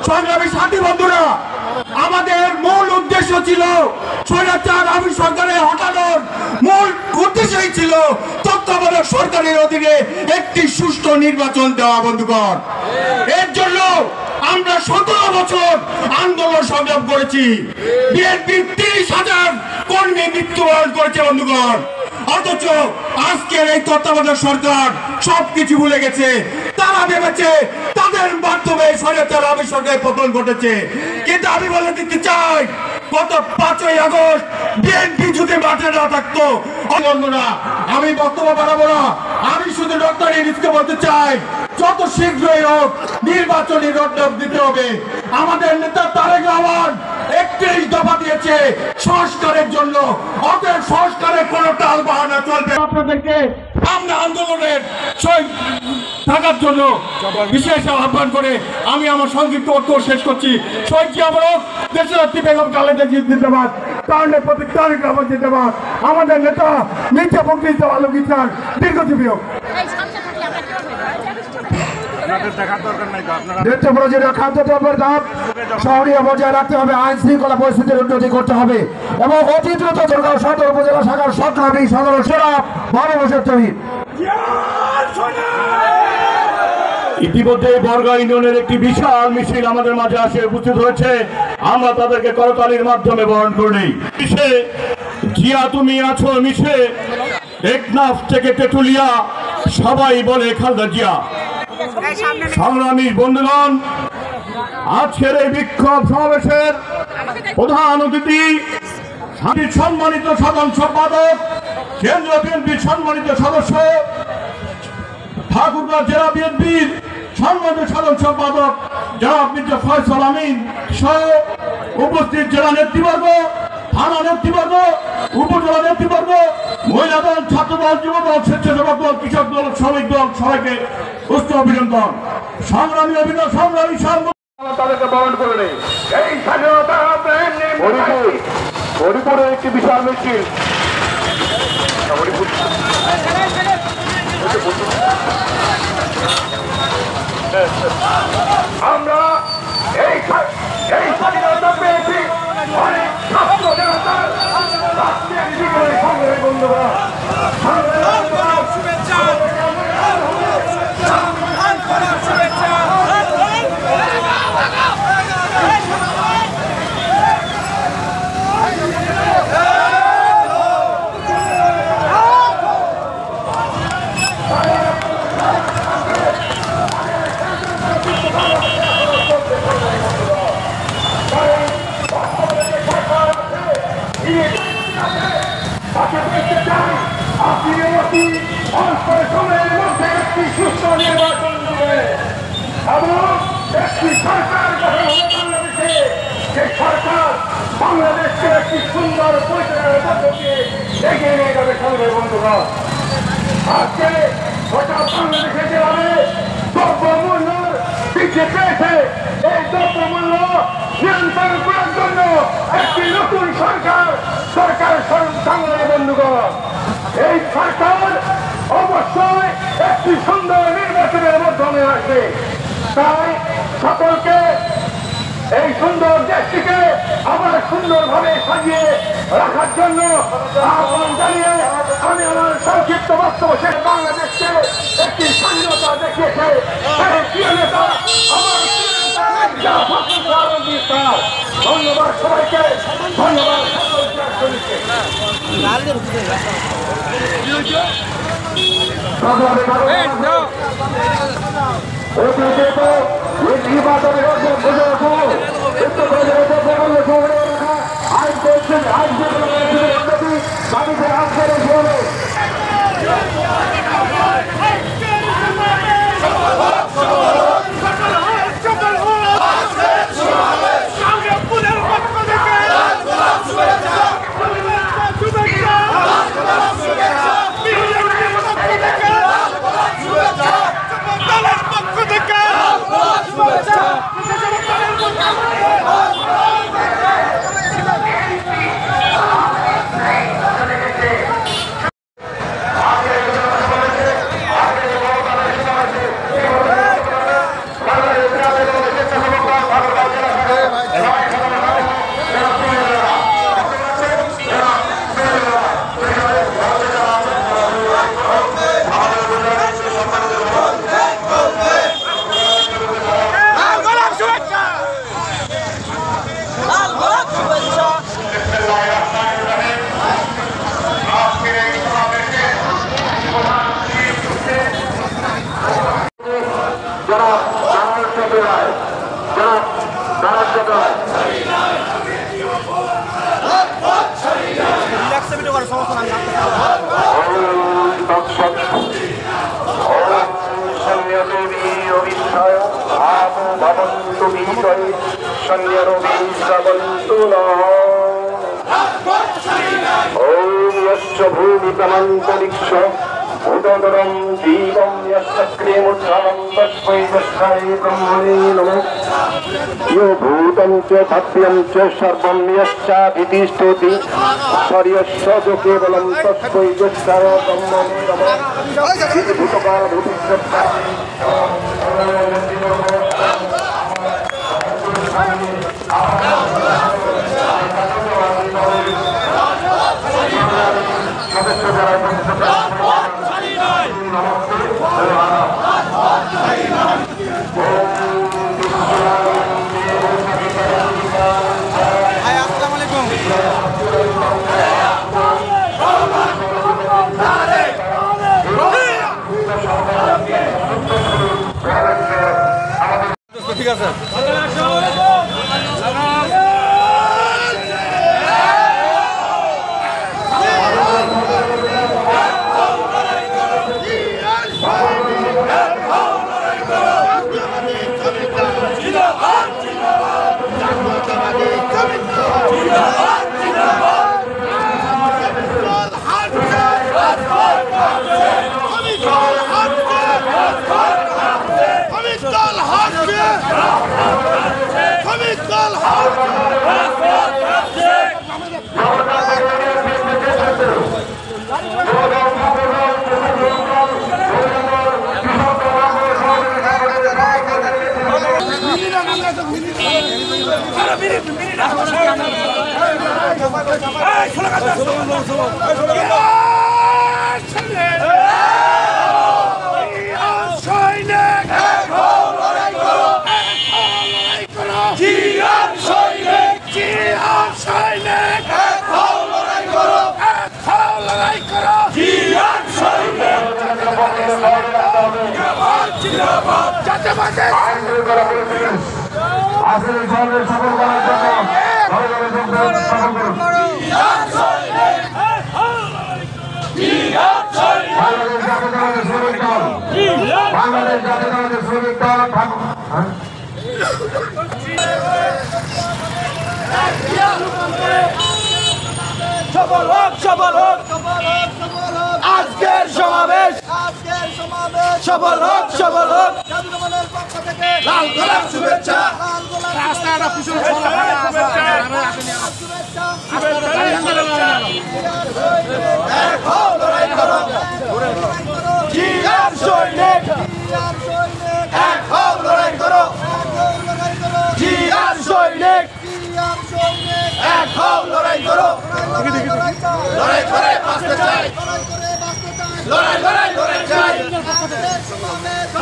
সংগ্রামী সাথী বন্ধুরা, আমাদের মূল উদ্দেশ্য ছিল স্বৈরাচার আওয়ামী সরকারের হটানোর মূল উদ্দেশ্যই ছিল তত্ত্বাবধায়ক সরকারের অধীনে একটি সুষ্ঠু নির্বাচন দেওয়া। বন্ধুগণ, এর জন্য আমরা 17 বছর আন্দোলন সংগ্রাম করেছি। বিএনপির 30,000 কর্মী মৃত্যুবরণ করেছে বন্ধুগণ। অথচ আজকের এই তত্ত্বাবধায়ক সরকার সবকিছু ভুলে গেছে। তারা ভেবেছে তাদের মাধ্যমে স্বৈরাচার আওয়ামী সরকারের পতন ঘটেছে। কিন্তু আমি বলে দিতে চাই, গত 5ই আগস্ট বিএনপি যদি মাঠে না থাকতো, বন্ধুরা আমি বক্তব্য বাড়াবো না, আমি শুধু ডক্টর ইউনূসকে বলতে চাই যত শীঘ্রই হোক নির্বাচনী রোডম্যাপ দিতে হবে। আমাদের নেতা তারেক রহমান 31 দফা দিয়েছে সংস্কারের জন্য, অতএব সংস্কারের কোনো টাল বাহানা চলবে। আপনাদেরকে আমরা আন্দোলনের থাকার জন্য বিশেষ আহ্বান করে আমি আমার সংক্ষিপ্ত বক্তব্য শেষ করছি। শহীদ জিয়া পরক, দেশনেত্রী বেগম খালেদা জিয়া জিন্দাবাদ, কারণের প্রতি তারেক রহমান জিন্দাবাদ, আমাদের নেতা মির্জা ফখরুল ইসলাম আলমগীর স্যার দীর্ঘজীবী হোক। খাদ্যদ্রব্যের দাম শহরীয় বজায় রাখতে হবে, আইন শৃঙ্খলা পরিস্থিতির উন্নতি করতে হবে এবং অতি দ্রুত জলগাঁও সদর উপজেলা শাখার সংগ্রামী সদস্যরা ভালোবাসার তৈরি। ইতিমধ্যে বর্গা ইউনিয়নের একটি বিশাল মিছিল আমাদের মাঝে আসে উপস্থিত হয়েছে। আমরা তাদেরকে করতালির মাধ্যমে বরণ করে নেই। জিয়া তুমি আছো মিশে, টেকনাফ থেকে তেতুলিয়া সবাই বলে খালেদা জিয়া। সংগ্রামী বন্ধুগণ, আজকের এই বিক্ষোভ সমাবেশের প্রধান অতিথি সম্মানিত সাধারণ সম্পাদক, কেন্দ্রীয় বিএনপির সম্মানিত সদস্য, ঠাকুরগাঁও জেলা বিএনপির সম্মানিত সাধারণ সম্পাদক জনাব মির্জা ফয়সাল আমিন সহ উপস্থিত জেলা নেতৃবর্গ, থানা নেতৃবর্গ, উপজেলা নেতৃবর্গ, মহিলা দল, ছাত্র দল, যুব দল, স্বেচ্ছাসেবক দল, কৃষক দল, শ্রমিক দল, সবাইকে উষ্ণ অভিনন্দন। সংগ্রামী সংগ্রামী তাদেরকে বরণ করে নেই। এই স্বাধীনতা হরিপুরে একটি বিশাল মিছিল। আমরা এই স্বাধীনতা পেয়েছি অনেক ছাত্র জনতার সংগ্রামী বন্ধুরা, অল্প সময়ের মধ্যে একটি সুস্থ নির্বাচন হবে এবং একটি সরকার গঠন হবে বাংলাদেশে। যে সরকার বাংলাদেশকে একটি সুন্দর পরিচালনার মধ্য দিয়ে এগিয়ে নিয়ে যাবে। সংগ্রামী বন্ধুরা, আজকে গোটা বাংলাদেশে যেভাবে দ্রব্যমূল্য বৃদ্ধি পেয়েছে, এই দ্রব্যমূল্য নিয়ন্ত্রণ করার জন্য একটি নতুন সরকার সংগ্রামী বন্ধুগণ, এই সরকার অবশ্যই একটি সুন্দর নির্বাচনের মাধ্যমে আসবে। তাই সকলকে এই সুন্দর দেশটিকে আবার সুন্দরভাবে সাজিয়ে রাখার জন্য আহ্বান জানিয়ে আমি আমার সংক্ষিপ্ত বক্তব্য শেষ। বাংলাদেশকে একটি স্বাধীনতা দেখিয়েছে সেই প্রিয় নেতা আমার ধন্যবাদ সবাইকে, ধন্যবাদ। Let's go! भूमितमन्तरिक्ष भूतोदरं दीपं यश्चक्रेमुच्छालं तस्मै तस्मै ब्रह्मणे नमः। यो भूतं च भव्यं च सर्वं यश्चाभितिष्ठति सर्वस्य च केवलं तस्मै तस्मै ब्रह्मणे नमः। ঠিক আছে আজকের সমাবেশ সফল হোক সফল হোক লাল গোলাপ শুভেচ্ছা রাস্তাটা পিছনে সৈনিক এক হও লড়াই করো জিয়ার সৈনিক এক হও লড়াই করো লড়াই করে বাঁচতে চাই লড়াই লড়াই লড়াই চাই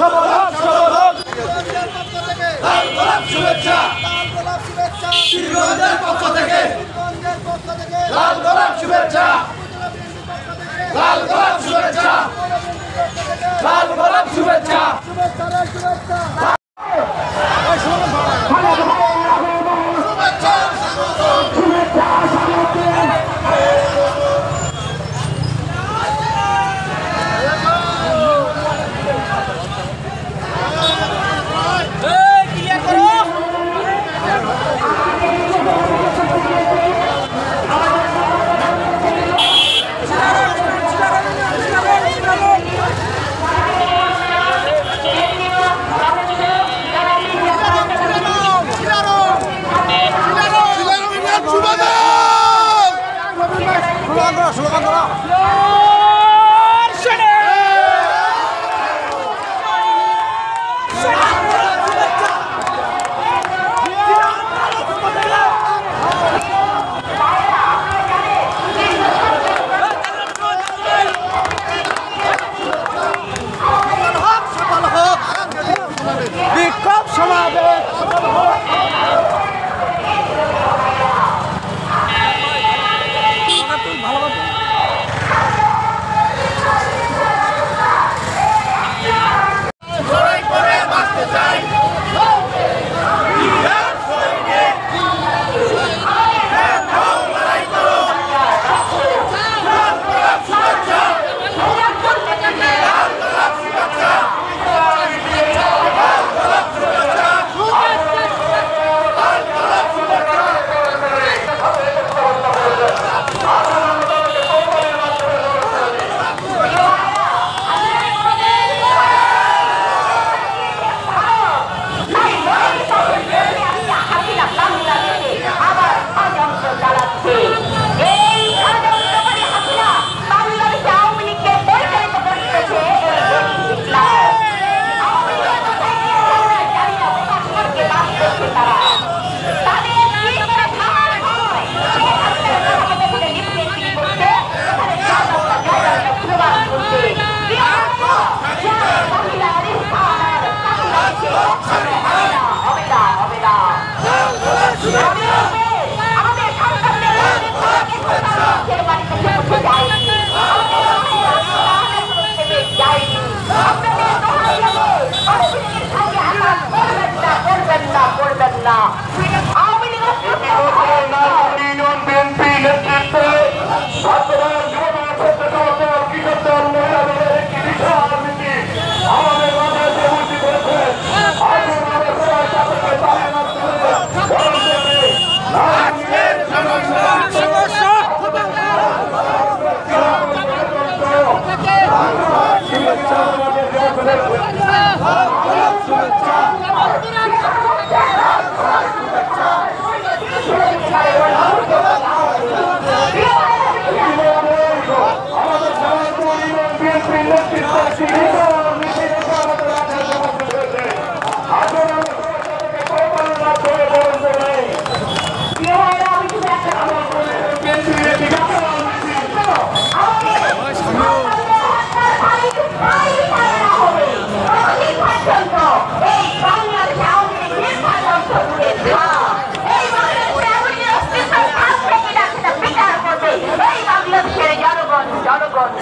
সফল হোক সফল হোক লাল গোলাপ শুভেচ্ছা শ্রীগঞ্জের পক্ষ থেকে লাল গোলাপ শুভেচ্ছা লাল গোলাপ শুভেচ্ছা লাল গোলাপ শুভেচ্ছা বিক্ষোভ সমাবেশ ভালো না। আওয়ামী লীগ ইউনিয়ন বিএনপি নেতৃত্বে বর্তমান যুবদল ছাত্র দল কৃষক দল মহিলা দলের একটি বিশাল মিছিল আমাদের মাঝে এসে উপস্থিত হয়েছে। আসুন আমরা সবাই তাদেরকে তালে না তুলে বরণ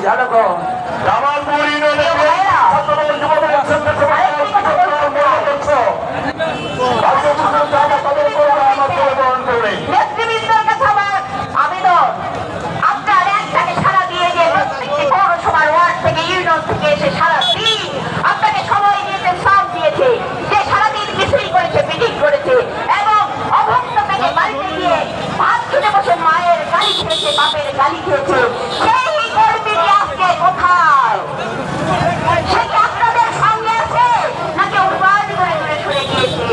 জনগণ জামালপুর ইউনিয়নের ছাত্রদল যুবদল ছাত্র সমাজ নেতৃবৃন্দের কাছে আমার আবেদন, আপনার একটাকে সারা দিয়ে যে প্রত্যেকটি পৌরসভার ওয়ার্ড থেকে ইউনিয়ন থেকে এসে সারা দিন আপনাকে সময় দিয়েছে, শ্রম দিয়েছে, যে সারাদিন মিছিল করেছে, মিটিং করেছে এবং অভক্ত থেকে বাড়িতে গিয়ে ভাত খেতে বসে মায়ের গালি খেয়েছে, বাপের গালি খেয়েছে, সেই কর্মীটি আজকে কোথায়? সে কি আপনাদের সঙ্গে আছে নাকি অভিমান করে দূরে সরে গিয়েছে?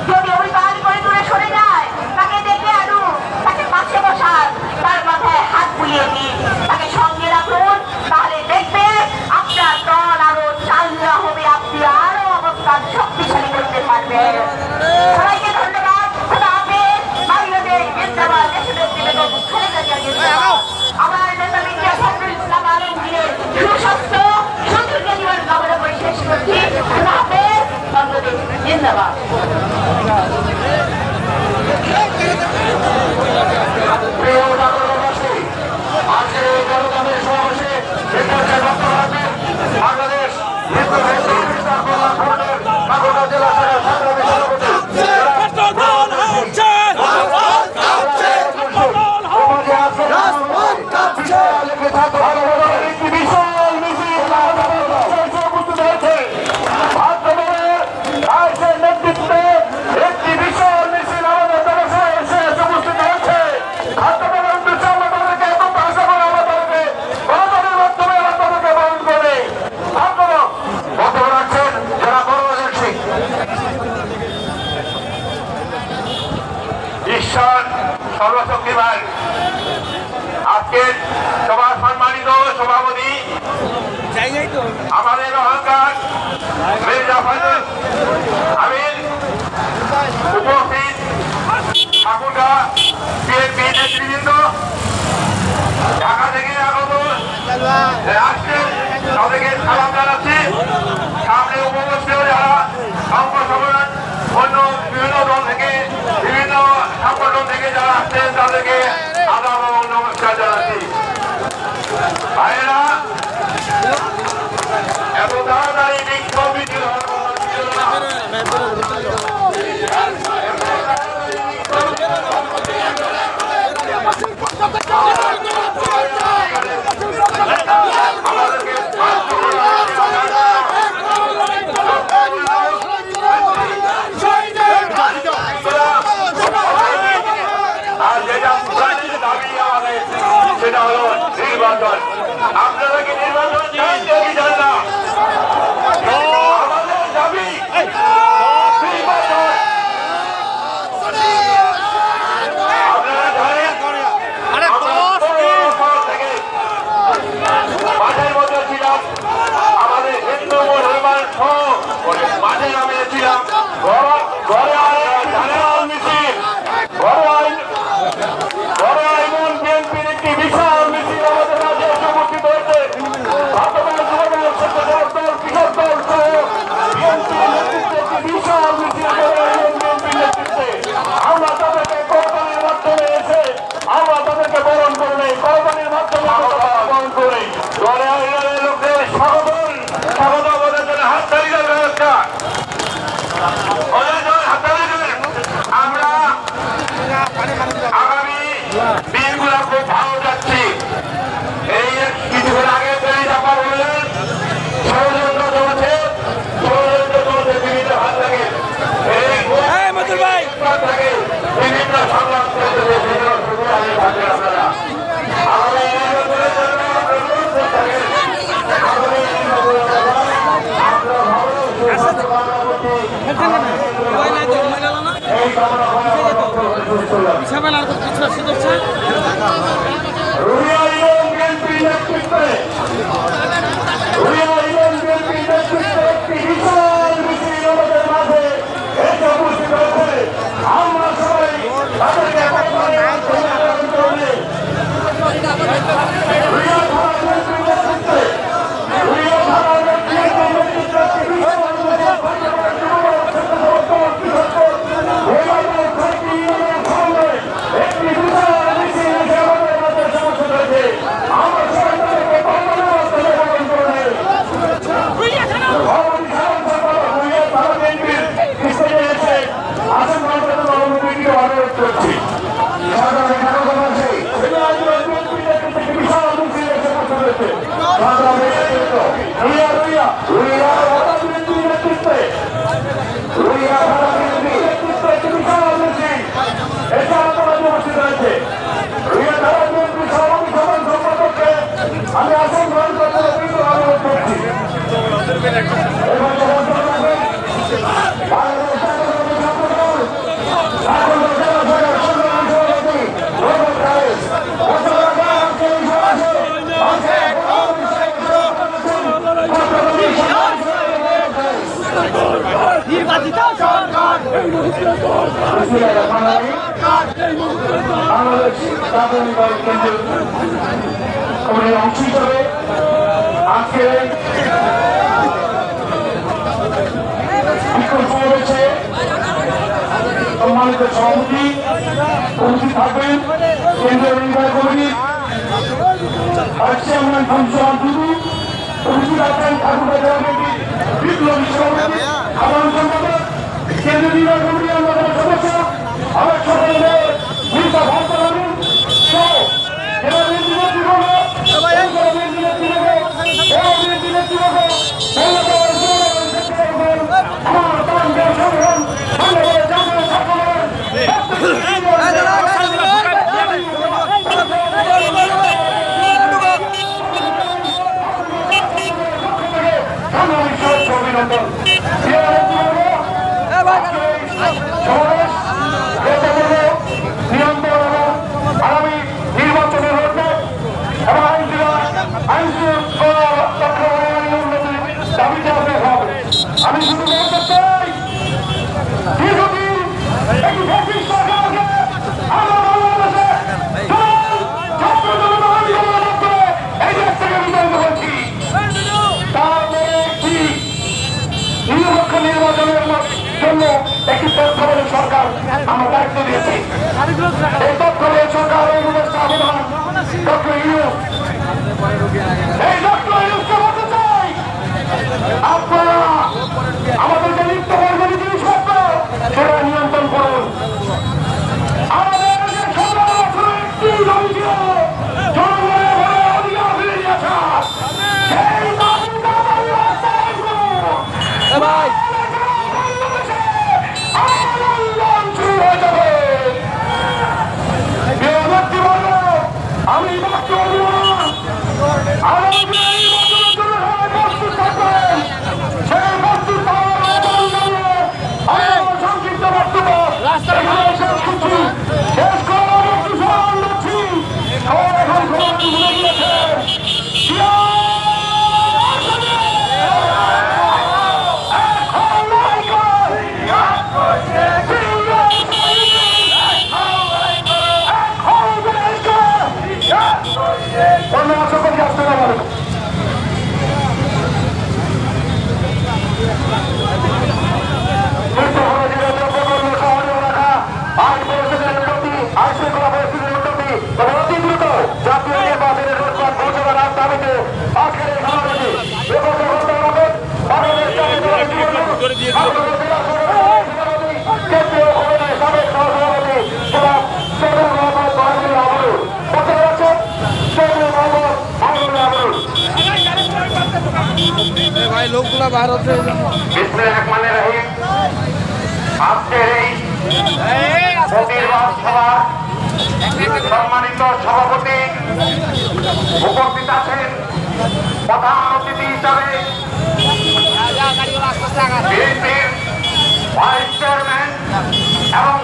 যদি অভিমান করে দূরে সরে যায় তাকে ডেকে আনুন, তাকে পাশে বসান, তার মাথায় হাত বুলিয়ে দিন, তাকে সঙ্গে রাখুন, তাহলে দেখবে আপনার দল আরো চাঙ্গা হবে, আপনি আরো অবস্থান শক্তিশালী করতে পারবেন। সবাইকে ধন্যবাদ। খোদা হাফেজ। বাংলাদেশ জিন্দাবাদ। দেশনেত্রী বেগম খালেদা জিয়া জিন্দাবাদ। আমার নেতা মির্জা ফখরুল ইসলাম আলমগীরের সুস্বাস্থ্য সুদীর্ঘ জীবন কামনা করে শেষ করছি। খোদা হাফেজ। বাংলাদেশ জিন্দাবাদ। প্রিয় নগরবাসী, আজকের এই জনগণের সমাবেশে বিদ্যার্থীর বক্তব্য রাখবেন বাংলাদেশ হিন্দু নেতৃত্ব বিস্তার কল্যাণ ফ্রন্টের ঠাকুরগাঁও জেলা শাখার সংগ্রামী সভাপতি বিশাল মিছিল উপস্থিত হয়েছে। রাইসের নেতৃত্বে একটি বিশাল মিছিল আমাদের জনসভায় এসে উপস্থিত হয়েছে। খাদ্যবাজার উদ্দেশ্যে আমরা তাদেরকে এত আশা করে আমরা তাদেরকে গণতন্ত্রের মাধ্যমে আমরা তাদেরকে বরণ করে আপনারা বক্তব্য রাখছেন যারা গণতন্ত্র সিং ঈশ্বর সর্বশক্তিমান। আজকের সভার সম্মানিত সভাপতি আমাদের অহংকার মির্জা ফখরুল আমির, উপস্থিত ঠাকুরগাঁ বিএনপি নেতৃবৃন্দ, ঢাকা থেকে আগত আসছেন, তাদেরকে সালাম জানাচ্ছি। সামনে উপস্থিত যারা সংগঠন অন্য বিভিন্ন দল থেকে বিভিন্ন সংগঠন থেকে যারা আসছেন তাদেরকে আদাব ও নমস্কার জানাচ্ছি। ভাইয়েরা, এত তাড়াতাড়ি বিক্ষোভ মিছিল হওয়ার কথা ছিল না। আমাদেরকে আর যেটা দাবি আমাদের কামনা করে আমার বক্তব্য শেষ করলাম। রুইয়া ইউনিয়ন বিএনপি নেতৃত্বে একটি বিশাল মিছিল আমাদের মাঝে এসে উপস্থিত হয়েছে। আমরা সবাই তাদেরকে আমি আসন গ্রহণ করতে অনুরোধ করছি। বাংলাদেশ জাতীয় দল কেন্দ্রের কমিটির অংশ হিসেবে আজকে বিক্ষোভ সমাবেশে সম্মানিত সভাপতি উপস্থিত থাকবেন কেন্দ্রীয় নির্বাহী কমিটির চেয়ারম্যান শামসুল টুডু, উপস্থিত আছেন ঠাকুরগাঁ জেলা কমিটির বিপ্লবী সভাপতি সাধারণ সম্পাদক, কেন্দ্রীয় নির্বাহী কমিটির অন্যতম সদস্য আমার সকলের মির্জা ভারত আলম সহ জেলা বিএনপি নেতৃবৃন্দ, আগামী নির্বাচনের আমি শুধু বলতে চাই দীর্ঘদিন একটি ফ্যাসিস্ট সরকারকে আমরা বাংলাদেশে এই দেশ থেকে বিতাড়িত হয়েছি। তারপরে একটি নিরপেক্ষ নির্বাচনের জন্য একটি তত্ত্বাবধায়ক সরকার আমরা দায়িত্ব দিয়েছি। এই তত্ত্বাবধায়ক সরকার এই উপদেষ্টা প্রধান ডক্টর ইউনূস, এই ডক্টর ইউনূসকে বলতে চাই আপনারা আমাদের যে লিপ্ত কর্মী জিনিসপত্র সেটা নিয়ন্ত্রণ করুন। আমাদের যে ১৭ বছরের একটি দাবি ছিল জনগণের ঘরে অধিকার ফিরে নিয়ে আসা, সেই দাবিটা আমরা বাস্তবায়ন করব। বাংলাদেশে আন্দোলন শুরু হয়ে যাবে। প্রিয় নেতৃবৃন্দ, আমি বক্তব্য দিব না। আগামী দিনে এই বছরের জন্য সবাই প্রস্তুত থাকবেন। সেই প্রস্তুত থাকার জানিয়ে আমি আমার সংক্ষিপ্ত বক্তব্য এখানে শেষ করছি। শেষ করার একটু সম্মান দিচ্ছি। সবাই এখন ঘোরান ভুলে গিয়েছেন। ধন্যবাদ সকলকে। আসসালামু আলাইকুম। জাতীয় নির্বাচনের রোজগার ঘোষণার দাবিতে আজকের এই সমাবেশে কেন্দ্রীয় কমিটির সাবেক সহসভাপতি জনাব চৌধুরী মোহাম্মদ মাহমুদুল আমরুল বলতে পারছেন। চৌধুরী মোহাম্মদ মাহমুদুল আমরুল ভাই লোকগুলা ভারত বিসমিল্লাহির রহিম। আজকের এই প্রতিবাদ সভা সম্মানিত সভাপতি উপস্থিত আছেন প্রধান অতিথি হিসাবে বিএনপির ভাইস চেয়ারম্যান এবং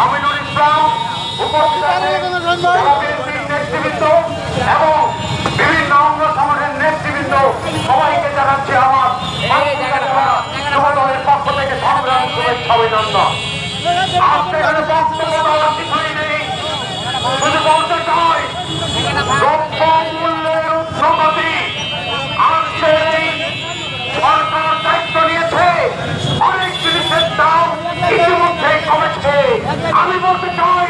আমিনুল ইসলাম, উপস্থিত আছেন যারা বিএনপির নেতৃবৃন্দ এবং বিভিন্ন অঙ্গ সংগঠনের নেতৃবৃন্দ, সবাইকে জানাচ্ছি আমার যুবদলের পক্ষ থেকে সংগ্রামী শুভেচ্ছা অভিনন্দন। আজকে এখানে বক্তব্য দেওয়ার কিছুই নেই, শুধু বলতে চাই দ্রব্য মূল্যের ঊর্ধ্বগতি আজকে এই সরকার দায়িত্ব নিয়েছে, অনেক জিনিসের দাম ইতিমধ্যেই কমেছে। আমি বলতে চাই